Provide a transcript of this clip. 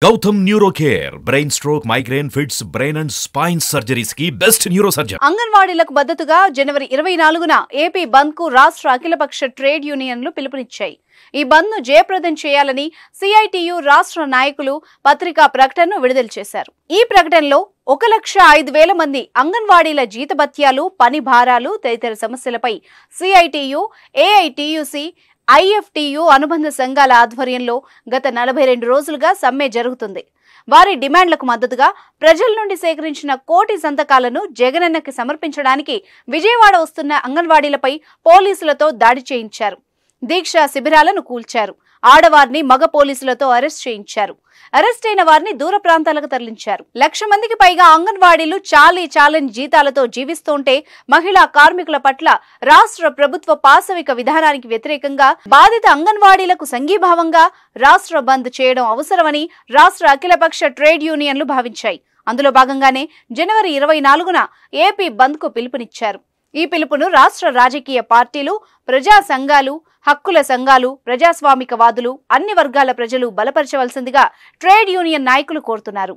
Gautam Neurocare, brain stroke, migraine, fits, brain and spine surgeries की best neurosurgeon. అంగన్వాడీలకు మద్దతుగా జనవరి 24న AP బంద్ కు రాష్ట్ర అఖిలపక్ష ట్రేడ్ యూనియన్లు పిలుపునిచ్చాయి. ఈ బంద్ ను జయప్రదం చేయాలని సిఐటియు రాష్ట్ర నాయకులు పత్రికా ప్రకటనను విడుదల చేశారు. ఈ ప్రకటనలో 1,05,000 మంది అంగన్వాడీల జీతభత్యాలు, పని భారాలు తదితర సమస్యలపై సిఐటియు, ఏఐటియుసి, ఐఎఫ్టియు అనుబంధ సంఘాల ఆధ్వర్యంలో గత 42 రోజులుగా సమ్మె జరుగుతుంది. వారి డిమాండ్లకు మద్దతుగా ప్రజల నుండి సేకరించిన 1 కోటి సంతకాలను జగనన్నకి సమర్పించడానికి విజయవాడ వస్తున్న అంగన్వాడీలపై పోలీసులతో దాడి చేయించారు. దీక్షా శిబిరాలను కూల్చారు. ఆడవారిని మగ పోలీసులతో అరెస్ట్ చేయించారు. అరెస్ట్ అయిన వారిని దూర ప్రాంతాలకు తరలించారు. 1,00,000 మందికి పైగా అంగన్వాడీలు చాలని జీతాలతో జీవిస్తుంటే మహిళా కార్మికుల పట్ల రాష్ట్ర ప్రభుత్వ పాశవిక విధానానికి వ్యతిరేకంగా బాధిత అంగన్వాడీలకు సంఘీభావంగా రాష్ట్ర బంద్ చేయడం అవసరమని రాష్ట్ర అఖిలపక్ష ట్రేడ్ యూనియన్లు భావించాయి. అందులో భాగంగానే జనవరి 24న ఏపీ బంద్ కు పిలుపునిచ్చారు. ఈ పిలుపును రాష్ట్ర రాజకీయ పార్టీలు, ప్రజా సంఘాలు, హక్కుల సంఘాలు, ప్రజాస్వామికవాదులు, అన్ని వర్గాల ప్రజలు బలపరచవలసిందిగా ట్రేడ్ యూనియన్ నాయకులు కోరుతున్నారు.